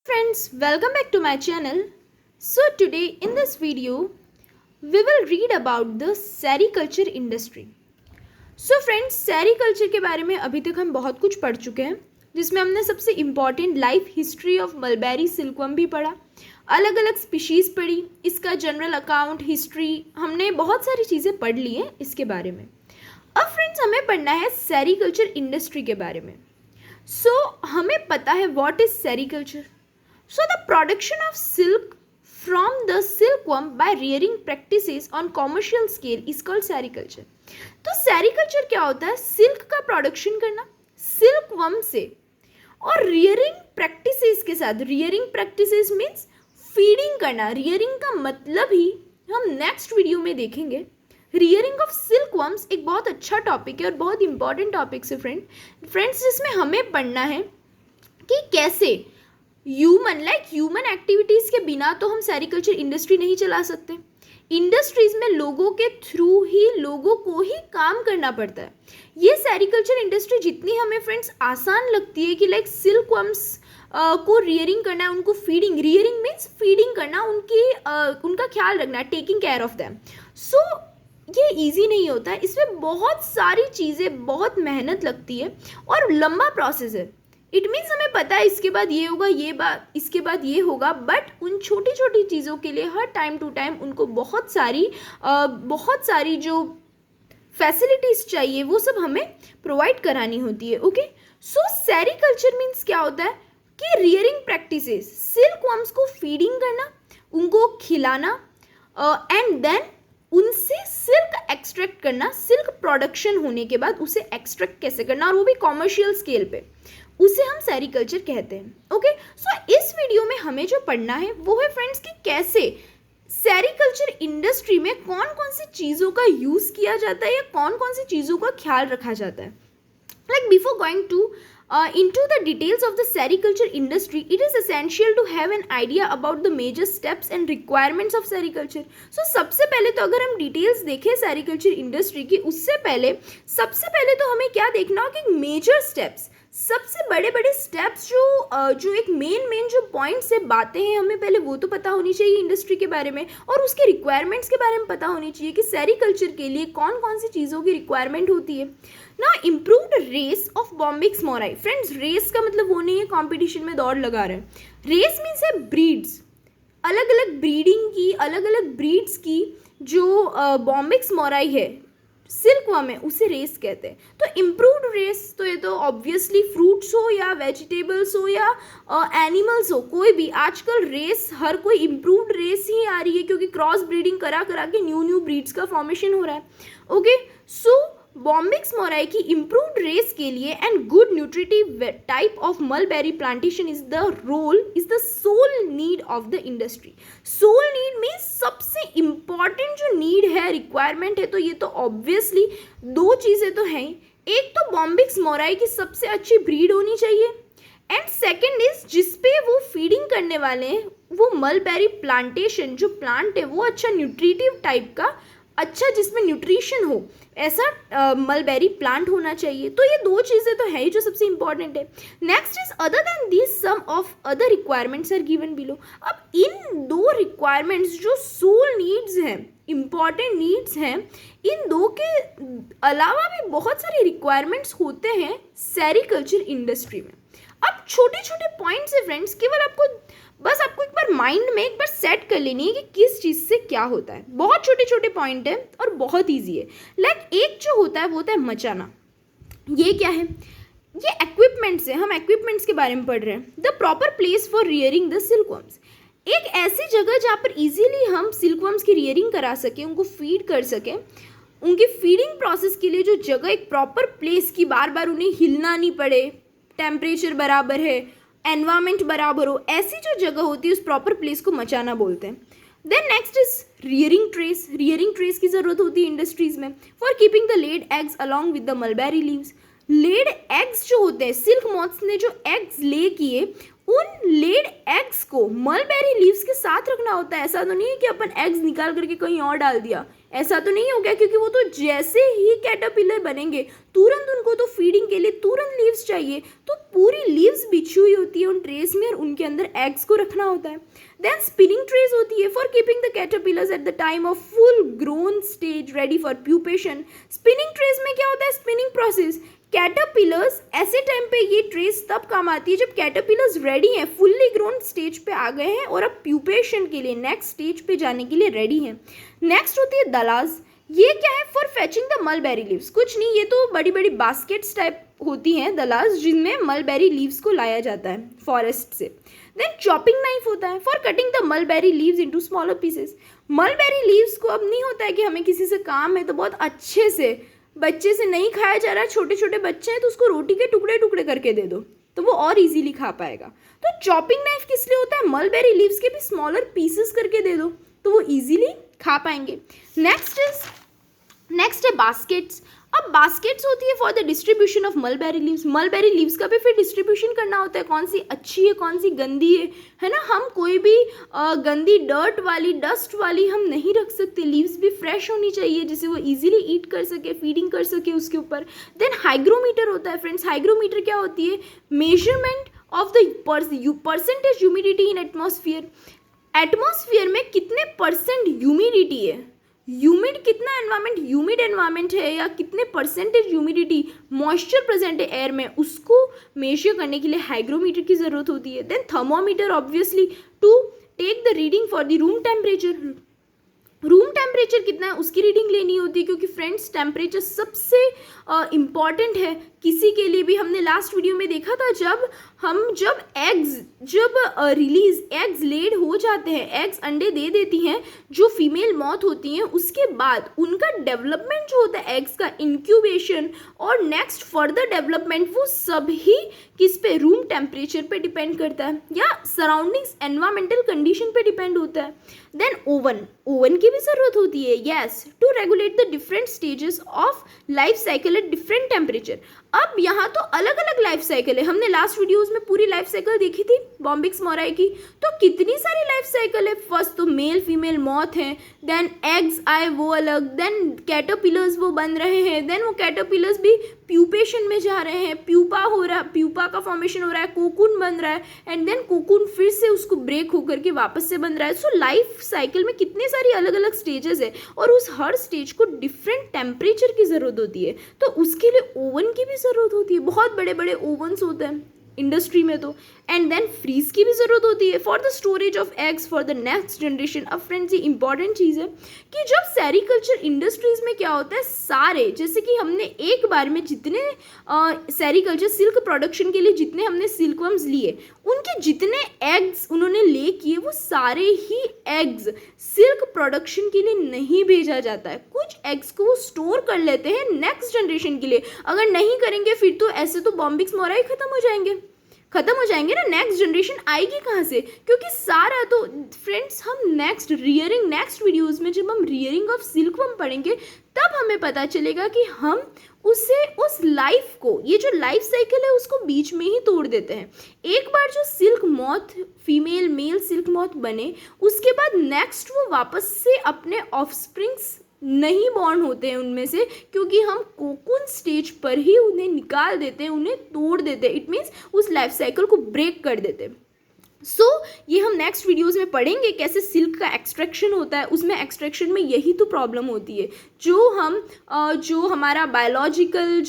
Friends, welcome back to my channel. So today in this video, we will read about the sericulture industry. So friends, sericulture के बारे में अभी तक हम बहुत कुछ पढ़ चुके हैं, जिसमें हमने सबसे important life history of mulberry silkworm भी पढ़ा, अलग अलग स्पीशीज़ पढ़ी, इसका जनरल अकाउंट हिस्ट्री, हमने बहुत सारी चीज़ें पढ़ ली हैं इसके बारे में. अब फ्रेंड्स हमें पढ़ना है सेरिकल्चर इंडस्ट्री के बारे में. हमें पता है what is sericulture. The production of silk from the silkworm by rearing practices on commercial scale is called sericulture. तो sericulture क्या होता है? सिल्क का प्रोडक्शन करना सिल्कवर्म से और रियरिंग प्रैक्टिसेस के साथ. रियरिंग प्रैक्टिसेस मीन्स फीडिंग करना. रियरिंग का मतलब ही हम नेक्स्ट वीडियो में देखेंगे. रियरिंग ऑफ सिल्कवर्म्स एक बहुत अच्छा टॉपिक है और बहुत इंपॉर्टेंट टॉपिक है फ्रेंड्स, जिसमें हमें पढ़ना है कि कैसे ह्यूमन एक्टिविटीज़ के बिना तो हम सेरिकल्चर इंडस्ट्री नहीं चला सकते. इंडस्ट्रीज में लोगों के थ्रू ही लोगों को ही काम करना पड़ता है. ये सेरिकल्चर इंडस्ट्री जितनी हमें फ्रेंड्स आसान लगती है कि लाइक सिल्कवर्म्स को रियरिंग करना है, उनको फीडिंग. रियरिंग मीन्स फीडिंग करना, उनका ख्याल रखना, टेकिंग केयर ऑफ देम. सो ये इजी नहीं होता है. इसमें बहुत सारी चीज़ें, बहुत मेहनत लगती है और लंबा प्रोसेस है. इट मीन्स हमें पता है इसके बाद ये होगा, इसके बाद ये होगा, बट उन छोटी छोटी चीज़ों के लिए हर टाइम टू टाइम उनको बहुत सारी जो फैसिलिटीज़ चाहिए वो सब हमें प्रोवाइड करानी होती है. ओके, सो सेरिकल्चर मीन्स क्या होता है कि रियरिंग प्रैक्टिसेस, सिल्कवर्म्स को फीडिंग करना, उनको खिलाना एंड देन उनसे सिल्क एक्सट्रैक्ट करना. सिल्क प्रोडक्शन होने के बाद उसे एक्सट्रैक्ट कैसे करना, और वो भी कॉमर्शियल स्केल पे, उसे हम सेरिकल्चर कहते हैं. ओके, सो इस वीडियो में हमें जो पढ़ना है वो है फ्रेंड्स कि कैसे सेरिकल्चर इंडस्ट्री में कौन कौन सी चीज़ों का यूज़ किया जाता है या कौन कौन सी चीज़ों का ख्याल रखा जाता है. Like before going into the details of the sericulture industry, it is essential to have an idea about the major steps and requirements of sericulture. So सबसे पहले तो अगर हम डिटेल्स देखें sericulture इंडस्ट्री की, सबसे पहले तो हमें क्या देखना हो कि मेजर स्टेप्स, सबसे बड़े बड़े स्टेप्स जो एक मेन जो पॉइंट्स से बातें हैं, हमें पहले वो तो पता होनी चाहिए इंडस्ट्री के बारे में, और उसके रिक्वायरमेंट्स के बारे में पता होनी चाहिए कि सेरिकल्चर के लिए कौन कौन सी चीज़ों की रिक्वायरमेंट होती है. ना improved race of Bombyx mori. Friends, race का मतलब वो नहीं है कॉम्पिटिशन में दौड़ लगा रहे हैं. रेस मीन्स है ब्रीड्स, अलग अलग ब्रीडिंग की, अलग अलग ब्रीड्स की जो बॉम्बिक्स मोराई है, सिल्कवर्म है, उसे रेस कहते हैं. तो इम्प्रूव्ड रेस, तो ये तो ऑब्वियसली फ्रूट्स हो या वेजिटेबल्स हो या एनिमल्स हो, कोई भी. आजकल रेस हर कोई इम्प्रूव्ड रेस ही आ रही है, क्योंकि क्रॉस ब्रीडिंग करा के न्यू ब्रीड्स का फॉर्मेशन हो रहा है. ओके, सो बॉम्बिक्स मोराई की इम्प्रूव्ड रेस के लिए and good nutritive type of mulberry plantation is the sole need of the industry. Sole need means सबसे इम्पॉर्टेंट जो नीड है, रिक्वायरमेंट है, तो ये तो ऑब्वियसली दो चीज़ें तो हैं. एक तो बॉम्बिक्स मोराई की सबसे अच्छी ब्रीड होनी चाहिए, एंड सेकेंड इज जिसपे वो फीडिंग करने वाले हैं, वो मलबेरी प्लांटेशन जो प्लांट है वो अच्छा न्यूट्रिटिव टाइप का, अच्छा जिसमें न्यूट्रिशन हो, ऐसा मलबेरी प्लांट होना चाहिए. तो ये दो चीज़ें तो है ही जो सबसे इंपॉर्टेंट है. Next is other than this some of other requirements are given below. अब इन दो रिक्वायरमेंट्स जो सोल नीड्स हैं, इंपॉर्टेंट नीड्स हैं, इन दो के अलावा भी बहुत सारे रिक्वायरमेंट्स होते हैं सेरिकल्चर इंडस्ट्री में. अब छोटे छोटे पॉइंट्स है फ्रेंड्स, केवल आपको एक बार माइंड में एक बार सेट कर लेनी है कि किस चीज़ से क्या होता है. बहुत छोटे छोटे पॉइंट है और बहुत ईजी है. लाइक एक जो होता है वो होता है मचाना. ये क्या है? ये इक्विपमेंट्स है, हम इक्विपमेंट्स के बारे में पढ़ रहे हैं. The proper place for rearing the silkworms, एक ऐसी जगह जहाँ पर इजीली हम सिल्कवर्म्स की रियरिंग करा सकें, उनको फीड कर सकें. उनकी फीडिंग प्रोसेस के लिए जो जगह, एक प्रॉपर प्लेस की, बार बार उन्हें हिलना नहीं पड़े, टेम्परेचर बराबर है, एनवायरमेंट बराबर हो, ऐसी जो जगह होती है उस प्रॉपर प्लेस को मचाना बोलते हैं. Then next is rearing trays. Rearing trays की ज़रूरत होती है इंडस्ट्रीज़ में for keeping the laid eggs along with the mulberry leaves. Laid eggs जो होते हैं, सिल्क मॉथ्स ने जो एग्स ले किए, उन लेड एग्स को मलबेरी लीव्स के साथ रखना होता है। ऐसा तो नहीं है कि अपन एग्स निकाल करके कहीं और डाल दिया, ऐसा तो नहीं हो गया, क्योंकि वो तो जैसे ही कैटरपिलर बनेंगे तुरंत उनको तो फीडिंग के लिए तुरंत लीव्स चाहिए, तो पूरी लीव्स बिछी हुई होती है उन ट्रेस में और उनके अंदर एग्स को रखना होता है। देन स्पिनिंग ट्रेज होती है for keeping the caterpillars at the time of full grown stage ready for pupation. Spinning trays में क्या होता है, स्पिनिंग प्रोसेस। कैटरपिलर्स ऐसे टाइम पे ये ट्रेस तब काम आती है जब कैटरपिलर्स रेडी हैं, फुल्ली ग्रोन स्टेज पे आ गए हैं और अब प्यूपेशन के लिए नेक्स्ट स्टेज पे जाने के लिए रेडी हैं। नेक्स्ट होती है दलाज। ये क्या है, for fetching the mulberry leaves. कुछ नहीं, ये तो बड़ी बड़ी बास्केट्स टाइप होती हैं दलाज, जिनमें मलबेरी लीव्स को लाया जाता है फॉरेस्ट से। देन चॉपिंग नाइफ होता है for cutting the mulberry leaves into smaller pieces. Mulberry leaves को अब नहीं होता है कि हमें किसी से काम है तो बहुत अच्छे से, बच्चे से नहीं खाया जा रहा है, छोटे छोटे बच्चे हैं तो उसको रोटी के टुकड़े टुकड़े करके दे दो तो वो और इजीली खा पाएगा। तो चॉपिंग नाइफ किस लिए होता है, मलबेरी लीव्स के भी स्मॉलर पीसेस करके दे दो तो वो इजीली खा पाएंगे। नेक्स्ट है बास्केट्स। अब बास्केट्स होती है for the distribution of mulberry leaves. Mulberry leaves का भी फिर डिस्ट्रीब्यूशन करना होता है, कौन सी अच्छी है कौन सी गंदी है ना। हम कोई भी गंदी डर्ट वाली डस्ट वाली हम नहीं रख सकते, लीव्स भी फ्रेश होनी चाहिए जिससे वो इजीली ईट कर सके, फीडिंग कर सके उसके ऊपर। देन हाइग्रोमीटर होता है फ्रेंड्स। हाइग्रोमीटर क्या होती है, measurement of the percentage humidity in atmosphere. Atmosphere में कितने परसेंट ह्यूमिडिटी है, ह्यूमिड कितना एनवायरमेंट ह्यूमिड एनवायरमेंट है या कितने परसेंटेज ह्यूमिडिटी मॉइस्चर प्रेजेंट है एयर में, उसको मेजर करने के लिए हाइग्रोमीटर की ज़रूरत होती है। Then thermometer obviously to take the reading for the room temperature. Room temperature कितना है उसकी रीडिंग लेनी होती है, क्योंकि फ्रेंड्स टेम्परेचर सबसे इम्पॉर्टेंट है किसी के लिए भी। हमने लास्ट वीडियो में देखा था जब एग्स लेड हो जाते हैं, एग्स अंडे दे देती हैं जो फीमेल मौत होती हैं, उसके बाद उनका डेवलपमेंट जो होता है एग्स का, इंक्यूबेशन और नेक्स्ट फर्दर डेवलपमेंट, वो सभी किस पे, रूम टेम्परेचर पे डिपेंड करता है या सराउंडिंग्स एनवायरमेंटल कंडीशन पे डिपेंड होता है। देन ओवन की भी ज़रूरत होती है, yes, to regulate the different stages of life cycle at different temperature. अब यहाँ तो अलग अलग लाइफ साइकिल है, हमने लास्ट वीडियोस में पूरी लाइफ साइकिल देखी थी बॉम्बिक्स मोराई की, तो कितनी सारी लाइफ साइकिल है। फर्स्ट तो मेल फीमेल मौत है, देन एग्स आए वो अलग, देन कैटरपिलर्स वो बन रहे हैं, देन वो कैटरपिलर्स भी प्यूपेशन में जा रहे हैं, प्यूपा का फॉर्मेशन हो रहा है, कोकून बन रहा है, एंड देन कोकून फिर से उसको ब्रेक होकर के वापस से बन रहा है। सो लाइफ साइकिल में कितने सारी अलग अलग स्टेजेस है और उस हर स्टेज को डिफरेंट टेम्परेचर की ज़रूरत होती है, तो उसके लिए ओवन की भी ज़रूरत होती है। बहुत बड़े बड़े ओवन्स होते हैं इंडस्ट्री में तो। एंड देन फ्रीज की भी ज़रूरत होती है for the storage of eggs for the next generation. अब फ्रेंड्स ये इंपॉर्टेंट चीज़ है कि जब सेरिकल्चर इंडस्ट्रीज़ में क्या होता है, सारे जैसे कि हमने एक बार में जितने सेरिकल्चर सिल्क प्रोडक्शन के लिए जितने हमने सिल्कवर्म्स लिए, उनके जितने एग्स उन्होंने ले किए वो सारे ही एग्स सिल्क प्रोडक्शन के लिए नहीं भेजा जाता है। कुछ एग्स को वो स्टोर कर लेते हैं नेक्स्ट जनरेशन के लिए। अगर नहीं करेंगे फिर तो ऐसे तो बॉम्बिक्स मोराई खत्म हो जाएंगे ना, नेक्स्ट जनरेशन आएगी कहाँ से, क्योंकि सारा तो फ्रेंड्स हम नेक्स्ट वीडियोज़ में जब हम रियरिंग ऑफ सिल्कवर्म पढ़ेंगे तब हमें पता चलेगा कि हम उस लाइफ को, ये जो लाइफ साइकिल है उसको बीच में ही तोड़ देते हैं। एक बार जो silk moth female male silk moth बने उसके बाद नेक्स्ट वो वापस से अपने ऑफस्प्रिंग्स नहीं बॉर्न होते हैं उनमें से, क्योंकि हम कोकून स्टेज पर ही उन्हें निकाल देते हैं, उन्हें तोड़ देते हैं। इट मीन्स उस लाइफ साइकिल को ब्रेक कर देते हैं। ये हम नेक्स्ट वीडियोस में पढ़ेंगे कैसे सिल्क का एक्सट्रैक्शन होता है। उसमें एक्सट्रैक्शन में यही तो प्रॉब्लम होती है, जो हमारा बायोलॉजिकल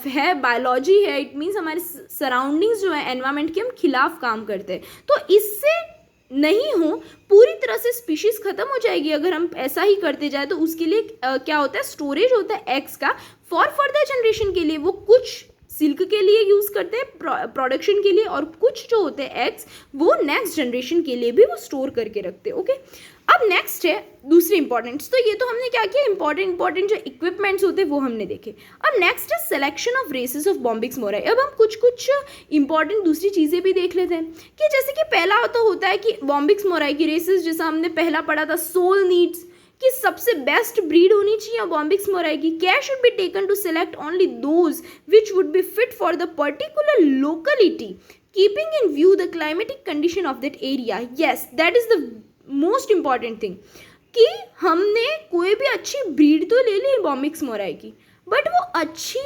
है, बायोलॉजी है, इट मीन्स हमारे सराउंडिंग्स जो है एनवायरनमेंट के हम खिलाफ काम करते हैं। तो इससे नहीं हो पूरी तरह से स्पीशीज खत्म हो जाएगी अगर हम ऐसा ही करते जाए। तो उसके लिए क्या होता है, स्टोरेज होता है एग्स का फॉर फर्दर जनरेशन के लिए। वो कुछ सिल्क के लिए यूज़ करते हैं प्रोडक्शन के लिए, और कुछ जो होते हैं एग्स वो नेक्स्ट जनरेशन के लिए भी वो स्टोर करके रखते हैं। ओके, अब नेक्स्ट है दूसरे इंपॉर्टेंट्स। तो ये तो हमने क्या किया, इंपॉर्टेंट जो इक्विपमेंट्स होते हैं वो हमने देखे। अब नेक्स्ट है selection of races of Bombyx mori. अब हम कुछ इंपॉर्टेंट दूसरी चीज़ें भी देख लेते हैं कि जैसे कि पहला तो होता है कि बॉम्बिक्स मोराई की रेसेस, जैसा हमने पहला पढ़ा था सोल नीड्स कि सबसे बेस्ट ब्रीड होनी चाहिए बॉम्बिक्स मोराई की। Care should be taken to select only those which would be fit for the particular locality. Keeping in view the climatic condition of that area. Yes, that is the most important thing कि हमने कोई भी अच्छी breed तो ले ली Bombyx mori की, but वो अच्छी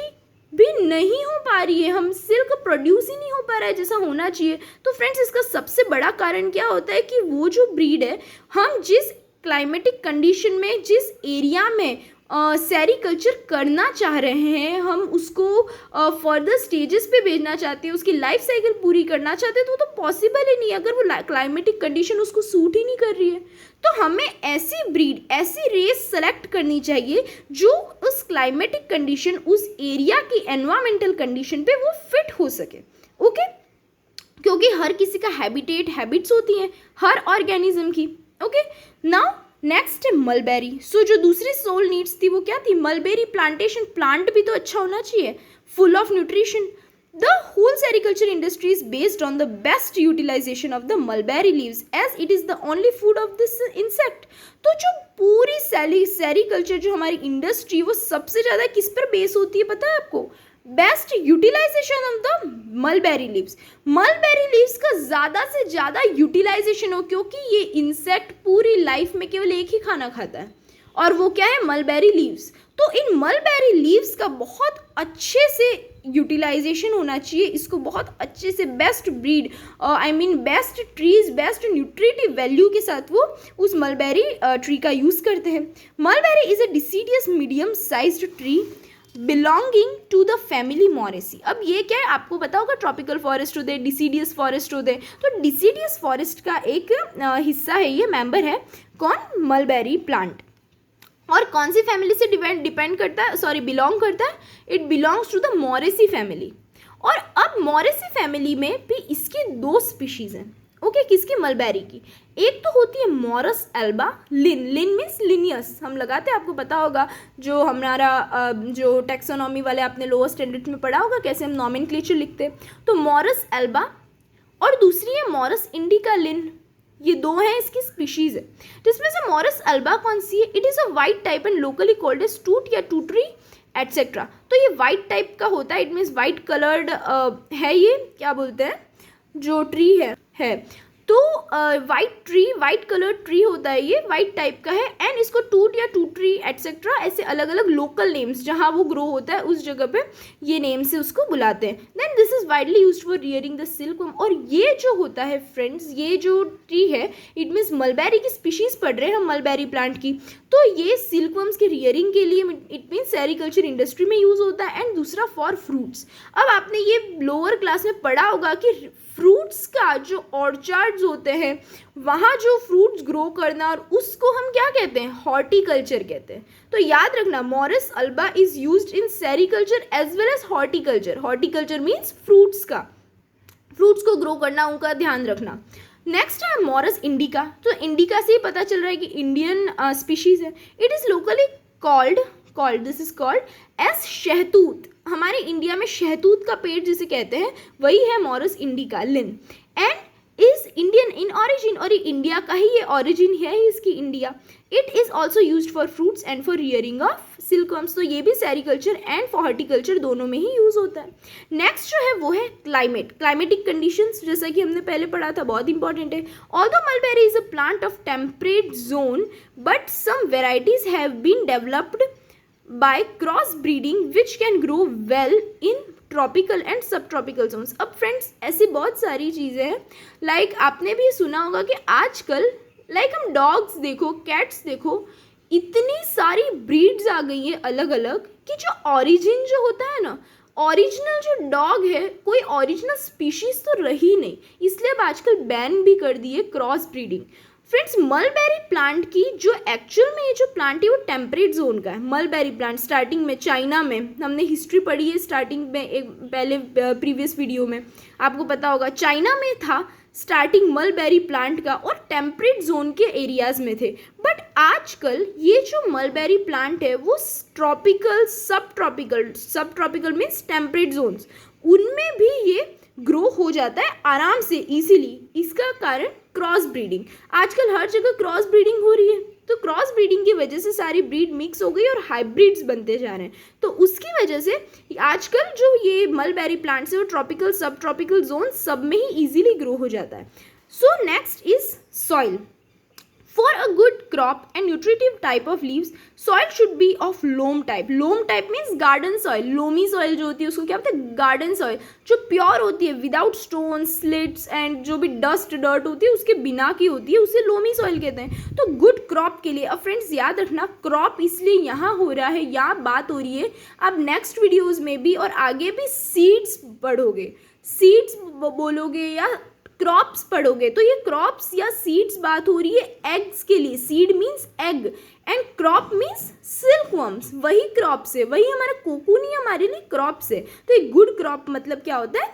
भी नहीं हो पा रही है, हम सिल्क प्रोड्यूस ही नहीं हो पा रहा है जैसा होना चाहिए. तो फ्रेंड्स, इसका सबसे बड़ा कारण क्या होता है कि वो जो ब्रीड है, हम जिस क्लाइमेटिक कंडीशन में, जिस एरिया में सेरीकल्चर करना चाह रहे हैं, हम उसको फर्दर स्टेजेस पे भेजना चाहते हैं, उसकी लाइफ साइकिल पूरी करना चाहते हैं, तो वो तो पॉसिबल ही नहीं है अगर वो क्लाइमेटिक कंडीशन उसको सूट ही नहीं कर रही है. तो हमें ऐसी ब्रीड, ऐसी रेस सेलेक्ट करनी चाहिए जो उस क्लाइमेटिक कंडीशन, उस एरिया की एनवायरमेंटल कंडीशन पे वो फिट हो सके. ओके, क्योंकि हर किसी का हैबिट्स होती हैं हर ऑर्गेनिज्म की. ओके, नाउ नेक्स्ट है मलबेरी. सो जो दूसरी सोल नीड्स थी वो क्या थी? Mulberry plantation. प्लांट भी तो अच्छा होना चाहिए, full of nutrition. The whole sericulture industry is based on the best utilization of the mulberry leaves as it is the only food of this insect. तो जो पूरी सेरीकल्चर जो हमारी इंडस्ट्री, वो सबसे ज़्यादा किस पर बेस होती है पता है आपको? Best utilization of the mulberry leaves. Mulberry leaves का ज़्यादा से ज़्यादा यूटिलाइजेशन हो, क्योंकि ये इंसेक्ट पूरी लाइफ में केवल एक ही खाना खाता है, और वो क्या है? Mulberry leaves. तो इन मलबेरी लीव्स का बहुत अच्छे से यूटिलाइजेशन होना चाहिए, इसको बहुत अच्छे से best breed, best trees, best nutritive value के साथ वो उस मलबेरी ट्री का यूज़ करते हैं. Mulberry is a deciduous medium sized tree belonging to the family Moraceae. अब ये क्या है आपको पता होगा, ट्रॉपिकल फॉरेस्ट होते हैं, डिसीडियस फॉरेस्ट होते हैं. तो डिसीडियस फॉरेस्ट का एक हिस्सा है, ये मेंबर है कौन? Mulberry plant. और कौन सी फैमिली से डिपेंड करता है, बिलोंग करता है? It belongs to the Moraceae family. और अब मोरेसी फैमिली में भी इसकी दो स्पीशीज़ हैं. ओके, किसकी? मलबेरी की. एक तो होती है मॉरस एल्बा लिन. लिन मीन्स लिनियस, हम लगाते हैं, आपको पता होगा, जो हमारा जो टेक्सोनॉमी वाले आपने लोअर स्टैंडर्ड में पढ़ा होगा कैसे हम नॉमेनक्लेचर लिखते हैं. तो मॉरस एल्बा, और दूसरी है मॉरस इंडिका लिन. ये दो हैं इसकी स्पीशीज़ है. जिसमें से मॉरस एल्बा कौन सी है? It is a white type and locally called as tut या टूटरी एटसेट्रा. तो ये वाइट टाइप का होता है, इट मीन्स वाइट कलर्ड है. ये क्या बोलते हैं, जो ट्री है तो वाइट कलर्ड ट्री होता है, ये वाइट टाइप का है. एंड इसको टूट या टूटरी एटसेट्रा ऐसे अलग अलग लोकल नेम्स जहाँ वो ग्रो होता है उस जगह पे ये नेम से उसको बुलाते हैं. Then this is widely used for rearing the silkworm. और ये जो होता है फ्रेंड्स, ये जो ट्री है, इट मीन्स मलबेरी की स्पीशीज़ पढ़ रहे हैं हम, मलबेरी प्लांट की. तो ये सिल्कवर्म्स के रियरिंग के लिए इट मीन्स सेरीकल्चर इंडस्ट्री में यूज़ होता है. एंड दूसरा फॉर फ्रूट्स. अब आपने ये लोअर क्लास में पढ़ा होगा कि फ्रूट्स का जो ऑर्चार्ड्स होते हैं, वहाँ जो फ्रूट्स ग्रो करना, और उसको हम क्या कहते हैं? हॉर्टिकल्चर कहते हैं. तो याद रखना, Morus alba is used in sericulture as well as horticulture. Horticulture means fruits को ग्रो करना, उनका ध्यान रखना. नेक्स्ट है मॉरस इंडिका. तो इंडिका से ही पता चल रहा है कि इंडियन स्पीशीज है. It is locally this is called as shahtoot. हमारे इंडिया में शहतूत का पेड़ जिसे कहते हैं वही है Morus indica Linn. And is Indian in origin, और ये इंडिया का ही ये ऑरिजिन है इसकी, India. It is also use for fruits and for rearing of silkworms. तो ये भी सेरीकल्चर एंड फॉर हॉर्टिकल्चर दोनों में ही यूज़ होता है. नेक्स्ट जो है वो है क्लाइमेटिक कंडीशंस. जैसा कि हमने पहले पढ़ा था, बहुत इंपॉर्टेंट है. Although mulberry is a plant of temperate zone, but some varieties have been developed by cross breeding which can grow well in tropical and sub tropical zones. अब फ्रेंड्स, ऐसी बहुत सारी चीज़ें हैं, लाइक आपने भी सुना होगा कि आजकल हम डॉग्स देखो, कैट्स देखो, इतनी सारी ब्रीड्स आ गई हैं अलग अलग कि जो ऑरिजिन जो होता है ना, ओरिजिनल जो डॉग है, कोई ओरिजिनल स्पीशीज़ तो रही नहीं, इसलिए अब आजकल बैन भी कर दी है cross breeding. Friends, mulberry plant की जो एक्चुअल में ये जो प्लांट है वो टेम्परेट जोन का है. मलबेरी प्लांट स्टार्टिंग में चाइना में, हमने हिस्ट्री पढ़ी है स्टार्टिंग में, एक पहले प्रीवियस वीडियो में आपको पता होगा, चाइना में था स्टार्टिंग मलबेरी प्लांट का, और टेम्परेट जोन के एरियाज़ में थे. बट आजकल ये जो मलबेरी प्लांट है वो ट्रॉपिकल, सब ट्रॉपिकल मीन्स टेम्परेट जोन्स, उनमें भी ये ग्रो हो जाता है आराम से, इजीली. इसका कारण क्रॉस ब्रीडिंग. आजकल हर जगह क्रॉस ब्रीडिंग हो रही है. तो क्रॉस ब्रीडिंग की वजह से सारी ब्रीड मिक्स हो गई और हाइब्रिड्स बनते जा रहे हैं। तो उसकी वजह से आजकल जो ये मलबेरी प्लांट्स है वो ट्रॉपिकल सब ट्रॉपिकल जोन सब में ही ईजिली ग्रो हो जाता है। So next is soil. For a good crop and nutritive type of leaves, soil should be of loam type. Loam type means garden soil. Loamy soil जो होती है उसको क्या बोलते हैं? गार्डन सॉइल, जो प्योर होती है, विदाउट स्टोन स्लिट्स एंड जो भी डस्ट डर्ट होती है उसके बिना की होती है, उसे लोमी सॉइल कहते हैं। तो गुड क्रॉप के लिए, अब फ्रेंड्स याद रखना, क्रॉप इसलिए यहाँ हो रहा है, यहाँ बात हो रही है, आप नेक्स्ट वीडियोज़ में भी और आगे भी सीड्स पढ़ोगे, सीड्स बोलोगे या क्रॉप्स पढ़ोगे, तो ये क्रॉप्स या सीड्स बात हो रही है एग्स के लिए। Seed means egg and crop means silkworms, वही क्रॉप्स है, वही हमारा कोकून ही हमारे लिए क्रॉप्स है। तो एक गुड क्रॉप मतलब क्या होता है?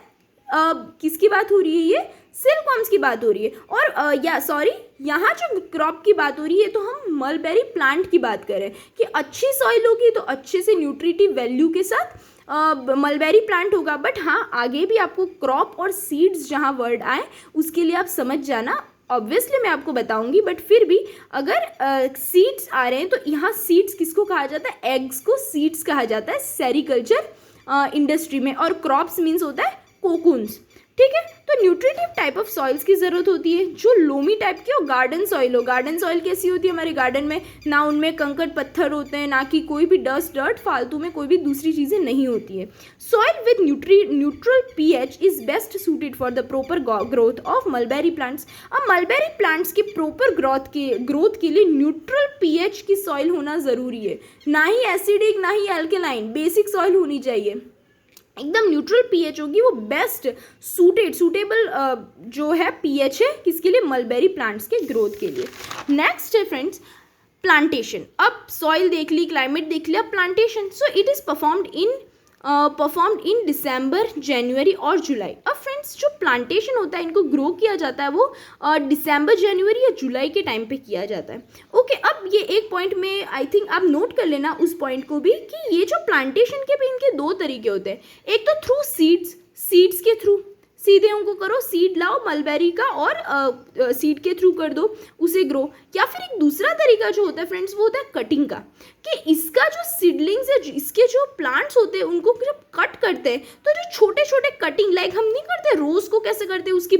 किसकी बात हो रही है? ये सिल्कवर्म्स की बात हो रही है। और यहाँ जो क्रॉप की बात हो रही है तो हम मलबेरी प्लांट की बात करें कि अच्छी सॉइल होगी तो अच्छे से न्यूट्रिटिव वैल्यू के साथ मलबेरी प्लांट होगा। बट हाँ, आगे भी आपको क्रॉप और सीड्स जहाँ वर्ड आए उसके लिए आप समझ जाना, ऑब्वियसली मैं आपको बताऊंगी, बट फिर भी अगर सीड्स आ रहे हैं तो यहाँ सीड्स किसको कहा जाता है? एग्स को सीड्स कहा जाता है सेरिकल्चर इंडस्ट्री में। और क्रॉप्स मीन्स होता है कोकून्स, ठीक है। तो न्यूट्रिटिव टाइप ऑफ सॉइल्स की ज़रूरत होती है, जो लोमी टाइप की हो, गार्डन सॉइल हो। गार्डन सॉइल कैसी होती है? हमारे गार्डन में ना उनमें कंकड़ पत्थर होते हैं, ना कि कोई भी डस्ट डर्ट, फालतू में कोई भी दूसरी चीज़ें नहीं होती है। Soil with neutral pH is best suited for the proper growth of mulberry plants. अब मलबेरी प्लांट्स के प्रॉपर ग्रोथ के लिए न्यूट्रल पीएच की सॉइल होना ज़रूरी है, ना ही एसिडिक ना ही एल्केलाइन, बेसिक सॉइल होनी चाहिए, एकदम न्यूट्रल पीएच होगी, वो बेस्ट सूटेबल जो है पीएच है किसके लिए? मलबेरी प्लांट्स के ग्रोथ के लिए। नेक्स्ट है फ्रेंड्स प्लांटेशन। अब सॉइल देख ली, क्लाइमेट देख लिया, plantation. So it is performed in December, January और जुलाई। अब फ्रेंड्स जो प्लांटेशन होता है, इनको ग्रो किया जाता है वो दिसंबर, जनवरी या जुलाई के टाइम पे किया जाता है। ओके, अब ये एक पॉइंट में आई थिंक आप नोट कर लेना उस पॉइंट को भी कि ये जो प्लांटेशन के भी इनके दो तरीके होते हैं। एक तो थ्रू सीड्स के थ्रू, सीधे उनको करो, सीड लाओ मलबेरी का और सीड के थ्रू कर दो उसे ग्रो। या फिर एक दूसरा तरीका जो होता है फ्रेंड्स वो होता है कटिंग का, कि इसका जो सीडलिंग्स है, इसके जो प्लांट्स होते हैं उनको जब कट करते हैं तो जो छोटे छोटे कटिंग, लाइक हम नहीं करते रोज़ को कैसे करते हैं, उसकी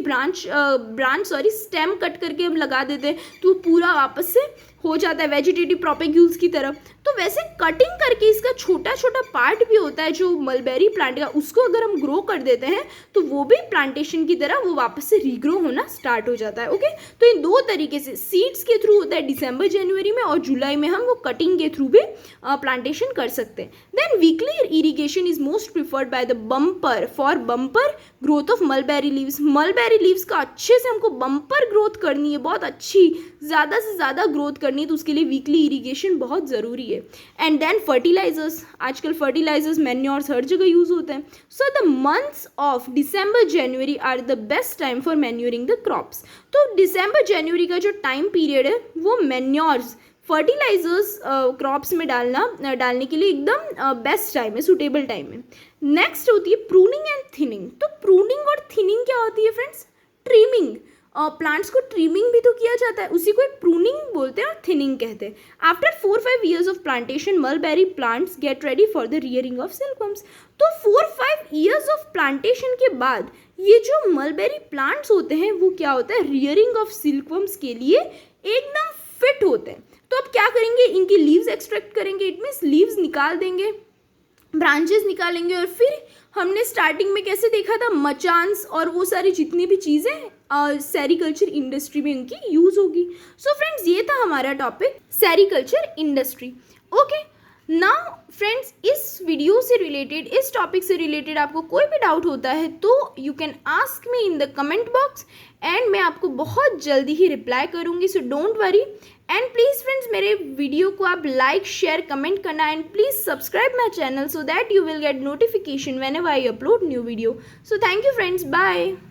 स्टेम कट करके हम लगा देते हैं तो पूरा वापस से हो जाता है वेजिटेटिव प्रोपेग्यूल्स की तरफ। तो वैसे कटिंग करके इसका छोटा छोटा पार्ट भी होता है जो मलबेरी प्लांट का, उसको अगर हम ग्रो कर देते हैं तो वो भी प्लांटेशन की तरह वो वापस से रीग्रो होना स्टार्ट हो जाता है। ओके, तो इन दो तरीके से सीड्स के थ्रू होता है दिसंबर जनवरी में, और जुलाई में हम वो कटिंग के थ्रू भी प्लांटेशन कर सकते हैं। Then weekly irrigation is most preferred by the bumper growth of mulberry leaves. Mulberry leaves का अच्छे से हमको बम्पर ग्रोथ करनी है, बहुत अच्छी, ज़्यादा से ज़्यादा ग्रोथ करनी है, तो उसके लिए वीकली इरिगेशन बहुत ज़रूरी है। एंड देन फर्टिलाइजर्स, आजकल फर्टिलाइजर्स मैन्योर्स हर जगह यूज़ होते हैं। So the months of December January are the best time for manuring the crops. तो दिसंबर जनवरी का जो टाइम पीरियड है वो मैन्योर्स, फर्टिलाइजर्स क्रॉप्स में डालने के लिए एकदम बेस्ट टाइम है, सूटेबल टाइम है। नेक्स्ट होती है प्रूनिंग एंड थिनिंग। तो प्रूनिंग और थिनिंग क्या होती है फ्रेंड्स? ट्रिमिंग। प्लांट्स को ट्रिमिंग भी तो किया जाता है, उसी को एक प्रूनिंग बोलते हैं और थिनिंग कहते हैं। After 4-5 years of plantation mulberry plants get ready for the rearing of silkworms. तो 4-5 years ऑफ प्लांटेशन के बाद ये जो मलबेरी प्लांट्स होते हैं वो क्या होता है? रियरिंग ऑफ सिल्कवर्म्स के लिए एकदम फिट होते हैं। तो अब क्या करेंगे? इनकी लीव्स एक्सट्रैक्ट करेंगे, इट मीन्स लीव्स निकाल देंगे, ब्रांचेस निकालेंगे, और फिर हमने स्टार्टिंग में कैसे देखा था, मचान्स और वो सारी जितनी भी चीज़ें सेरिकल्चर इंडस्ट्री में इनकी यूज़ होगी। सो फ्रेंड्स ये था हमारा topic sericulture industry. Okay, now friends इस वीडियो से रिलेटेड, इस टॉपिक से रिलेटेड आपको कोई भी डाउट होता है तो you can ask me in the comment box and मैं आपको बहुत जल्दी ही रिप्लाई करूँगी। So don't worry and please friends मेरे वीडियो को आप लाइक शेयर कमेंट करना and please subscribe my channel so that you will get notification whenever I upload new video. So thank you friends, bye.